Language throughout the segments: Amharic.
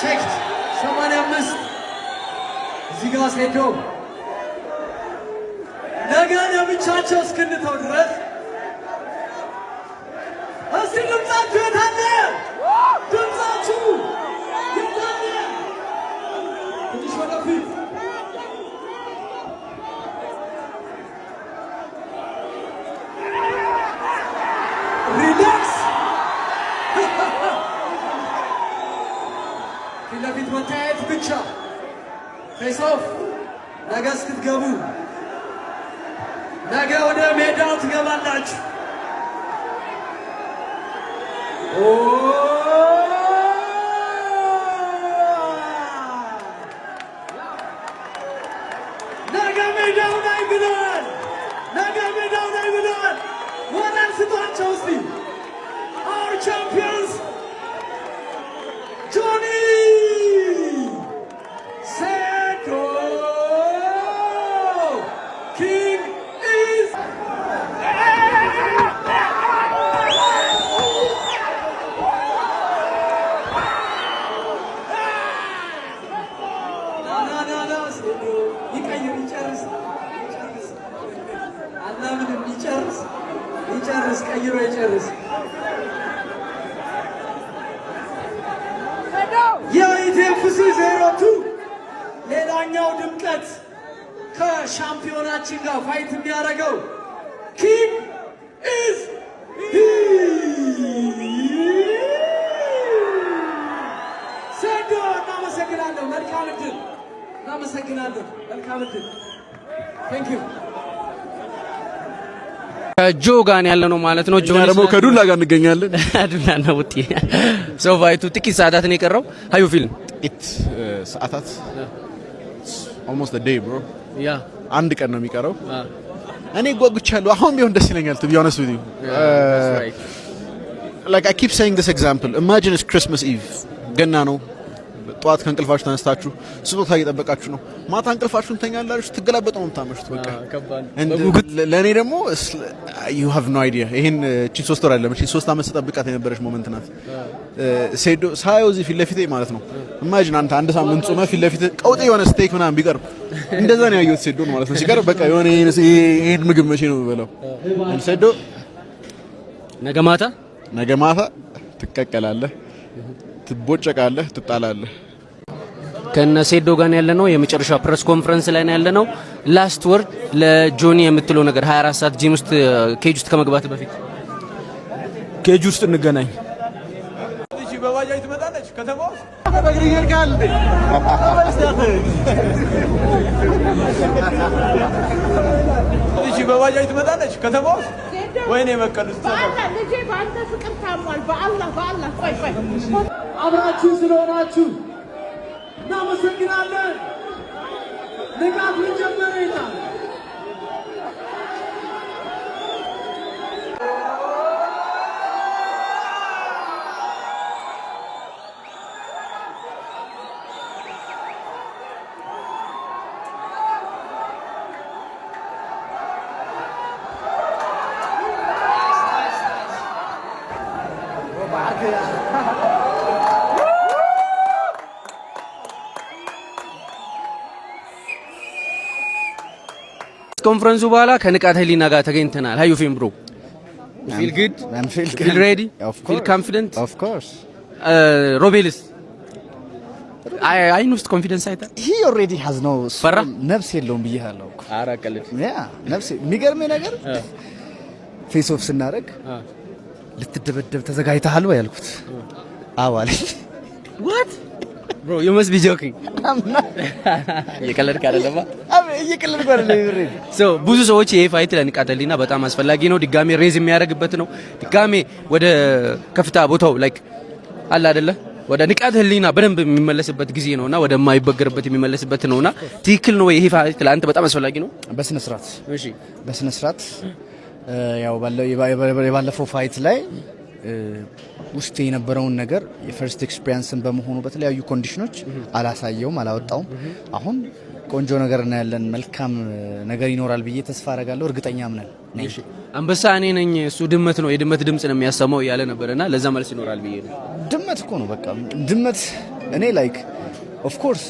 checked 85 እዚህ ጋር ሄደው ነገ ለብቻቸው እስክንተው ድረስ እስቲ ድምጻችሁ የታለ? ድምጻችሁ የታለ? ትንሽ ወደፊት ሪላክስ ፊት መታየት ብቻ ፌስ ኦፍ ነገ እስክትገቡ ነገ ወደ ሜዳው ትገባላችሁ። ነገ ሜዳው ላይ ብለዋል። ነገ ሜዳው ላይ ብለዋል። ወራን ስጧቸው እስቲ our champions Johnny Sedo King is ይጨርስ ቀይሮ ይጨርስ የኢቴፍሲ 02 ሌላኛው ድምቀት ከሻምፒዮናችን ጋር ፋይት የሚያደርገው ኪንግ ኢዝ ሰዶ እናመሰግናለሁ። መልካም ዕድል። እናመሰግናለሁ። መልካም ዕድል። ቴንክ ዩ ጆ ጋር ያለ ነው ማለት ነው። ጆ ደግሞ ከዱላ ጋር እንገኛለን። ዱላ ነው ውጤ ሶ ፋይቱ ጥቂት ሰዓታት ነው የቀረው። ሃዩ ፊልም ኢት ሰዓታት almost a day bro ያ አንድ ቀን ነው የሚቀረው። እኔ ጓጉቻለሁ። አሁን ቢሆን ደስ ይለኛል to be honest with you. Like I keep saying this example. Imagine it's Christmas Eve. ገና ነው። ጧት ከእንቅልፋችሁ ተነስታችሁ ስጦታ እየጠበቃችሁ ነው። ማታ እንቅልፋችሁን ተኛላችሁ፣ ትገላበጡ ነው የምታመሹት። በቃ ለእኔ ደግሞ you have no idea ይሄን እቺ 3 ወር አይደለም እቺ 3 አመት ስጠብቃት የነበረች ሞመንት ናት። ሴዶ ሳይው እዚህ ፊት ለፊቴ ማለት ነው። ኢማጂን አንተ አንድ ሳምንት ጾመህ ፊት ለፊት ቀውጤ የሆነ ስቴክ ምናምን ቢቀርብ እንደዛ ነው ያየሁት ሴዶ ማለት ነው። ሲቀርብ በቃ የሆነ ይሄን ምግብ መቼ ነው የምበላው? ሴዶ ነገ ማታ ትቀቀላለህ፣ ትቦጨቃለህ፣ ትጣላለህ። ከነ ሴዶ ጋር ያለነው የመጨረሻ ፕሬስ ኮንፈረንስ ላይ ነው ያለነው። ላስት ወርድ ለጆኒ የምትለው ነገር 24 ሰዓት ጂም ውስጥ ኬጅ ውስጥ ከመግባት በፊት ኬጅ ውስጥ እንገናኝ። እሺ በባጃጅ ትመጣለች ከተማው በግሪገር ካል እሺ በባጃጅ ትመጣለች ከተማው ወይኔ በቀሉት ልጄ ባንተ ፍቅር ታሟል። በአላህ ቆይ አብራችሁ ስለሆናችሁ እናመሰግናለን። ንቃት ጀመረ ይላል ኮንፈረንሱ በኋላ ከንቃት ህሊና ጋር ተገኝተናል። ሃዩ ፊልም ብሮ You feel good? I'm feel You feel ready? Of course. Feel confident? Of course. Robelis. I know confidence አይታ He already has no ፈራ ነፍስ የለውም ብዬሃለሁ እኮ አራቀልት ያ ነፍስ የሚገርመኝ ነገር ፌስ ኦፍ ስናደርግ ልትደበደብ ተዘጋጅተሃል ወይ ያልኩት አዋለኝ what bro you must be joking እየቀለድክ አይደለም እየቀለድኩ አይደለም so ብዙ ሰዎች ይሄ ፋይት ለንቃተ ህሊና በጣም አስፈላጊ ነው ድጋሜ ሬዝ የሚያደርግበት ነው ድጋሜ ወደ ከፍታ ቦታው ላይክ አለ አይደለ ወደ ንቃተ ህሊና በደንብ የሚመለስበት ጊዜ ነውና ወደ ማይበገርበት የሚመለስበት ነውና ትክክል ነው ይሄ ፋይት ለአንተ በጣም አስፈላጊ ነው በስነ ስርዓት እሺ በስነ ስርዓት ያው ባለፈው ፋይት ላይ ውስጥ የነበረውን ነገር የፈርስት ኤክስፒሪየንስን በመሆኑ በተለያዩ ኮንዲሽኖች አላሳየውም አላወጣውም አሁን ቆንጆ ነገር እናያለን መልካም ነገር ይኖራል ብዬ ተስፋ አደርጋለሁ እርግጠኛም ነኝ እሺ አንበሳ እኔ ነኝ እሱ ድመት ነው የድመት ድምጽ ነው የሚያሰማው ያለ ነበርና ለዛ መልስ ይኖራል ብዬ ነው ድመት እኮ ነው በቃ ድመት እኔ ላይክ ኦፍ ኮርስ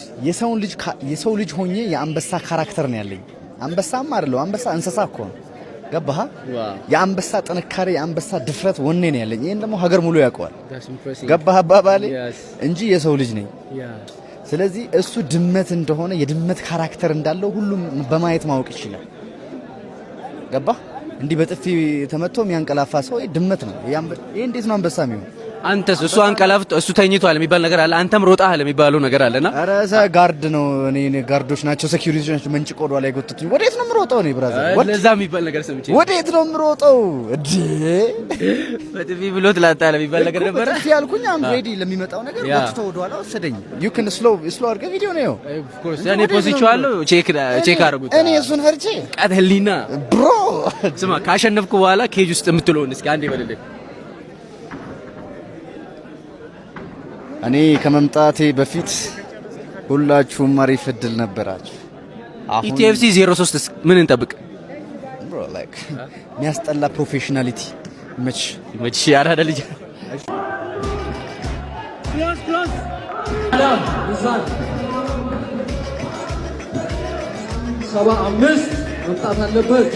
የሰው ልጅ ሆኜ የአንበሳ ካራክተር ነው ያለኝ አንበሳማ አይደለም አንበሳ እንስሳ እኮ ነው ገባህ የአንበሳ ጥንካሬ የአንበሳ ድፍረት ወኔ ነው ያለኝ ይሄን ደግሞ ሀገር ሙሉ ያውቀዋል ገባህ አባባሌ እንጂ የሰው ልጅ ነኝ ስለዚህ እሱ ድመት እንደሆነ የድመት ካራክተር እንዳለው ሁሉም በማየት ማወቅ ይችላል ገባህ እንዲህ በጥፊ ተመቶ የሚያንቀላፋ ሰው ድመት ነው ይሄ እንዴት ነው አንበሳ የሚሆን አንተስ እሱ አንቀላፍቶ እሱ ተኝቷል የሚባል ነገር አለ አንተም ሮጣህ ለሚባለው ነገር አለና አራሳ ጋርድ ነው እኔ ጋርዶች ናቸው ሴኩሪቲዎች ናቸው መንጭቆ ወደ ላይ ጎትቱኝ ወዴት ነው የምሮጠው እኔ ብራዘር ለዛ የሚባል ነገር ሰምቼ ወዴት ነው የምሮጠው እዴ በጥፊ ብሎት ላጣ ለሚባል ነገር ነበር በጥፊ ያልኩኝ አም ሬዲ ለሚመጣው ነገር ወጥቶ ወደ ኋላ ወሰደኝ you can slow አድርገህ ቪዲዮ ነው of course ያኔ ፖዚሽዋለሁ ቼክ አድርጉት እኔ እሱን ፈርቼ ቀተሊና ብሮ ስማ ካሸነፍኩ በኋላ ኬጅ ውስጥ የምትለውን እስኪ አንዴ በልልኝ እኔ ከመምጣቴ በፊት ሁላችሁም አሪፍ እድል ነበራችሁ አሁን ኢቲኤፍሲ 03 ምን እንጠብቅ ብሮ ላይክ የሚያስጠላ ፕሮፌሽናሊቲ መች ያራዳ ልጅ ክሎስ አዳም ይሳል 75 መምጣት አለበት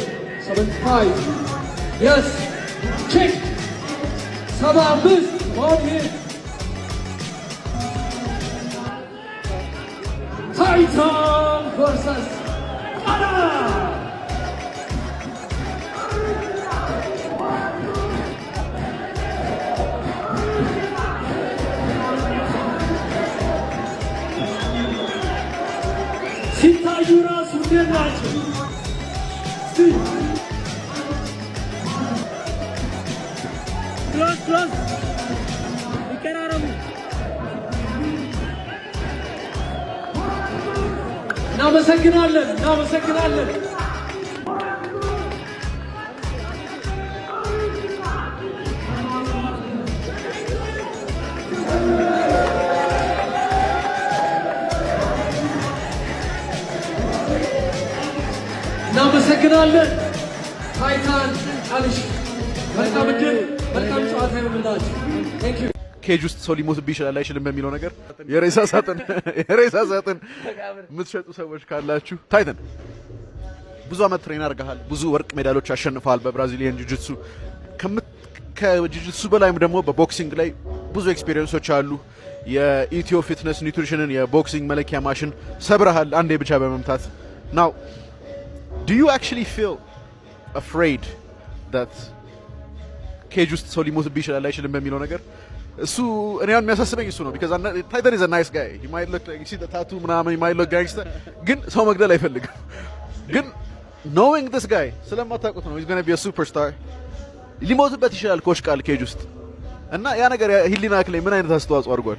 75 yes check 75 ኦኬ Titan versus Adam. ሲታዩ ራሱ እንዴት ናቸው? ክሎስ ይቀራረቡ እናመሰግናለን ታይታን አልሽ መልካም እድል መልካም ጨዋታ ይሁንላችሁ ቴንክ ዩ ኬጅ ውስጥ ሰው ሊሞትብህ ይችላል አይችልም በሚለው ነገር የሬሳ ሳጥን የምትሸጡ ሰዎች ካላችሁ ታይተን ብዙ አመት ትሬን አድርገሃል ብዙ ወርቅ ሜዳሎች አሸንፈሃል በብራዚሊያን ጂጂትሱ ከጂጂትሱ በላይም ደግሞ በቦክሲንግ ላይ ብዙ ኤክስፒሪየንሶች አሉ የኢትዮ ፊትነስ ኒውትሪሽንን የቦክሲንግ መለኪያ ማሽን ሰብረሃል አንዴ ብቻ በመምታት now do you actually feel afraid that ኬጅ ውስጥ ሰው ሊሞትብህ ይችላል አይችልም በሚለው ነገር እሱ እኔ አሁን የሚያሳስበኝ እሱ ነው because Titan is a nice guy he might look like you see the tattoo ምናምን he might look gangster ግን ሰው መግደል አይፈልግም ግን knowing this guy ስለማታውቁት ነው he's going to be a superstar ሊሞትበት ይችላል ኮች ቃል ኬጅ ውስጥ እና ያ ነገር ሂሊናክ ላይ ምን አይነት አስተዋጽኦ አድርጓል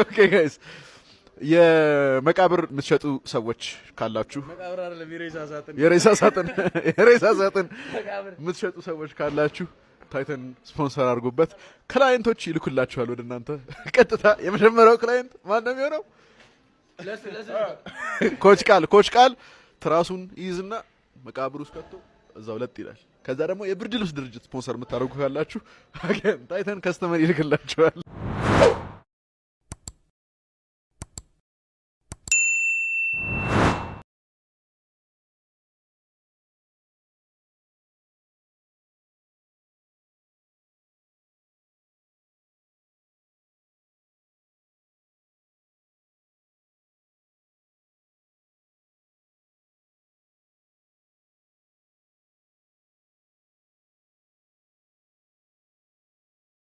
okay guys የመቃብር የምትሸጡ ሰዎች ካላችሁ መቃብር አይደለም የሬሳ ሳጥን የምትሸጡ ሰዎች ካላችሁ ታይተን ስፖንሰር አድርጎበት ክላይንቶች ይልኩላችኋል ወደ እናንተ ቀጥታ የመጀመሪያው ክላይንት ማን ነው የሚሆነው ኮች ቃል ትራሱን ይዝና መቃብር ውስጥ ከቶ እዛው ለጥ ይላል ከዛ ደግሞ የብርድ ልብስ ድርጅት ስፖንሰር የምታደርጉ ካላችሁ ታይተን ከስተመር ይልክላችኋል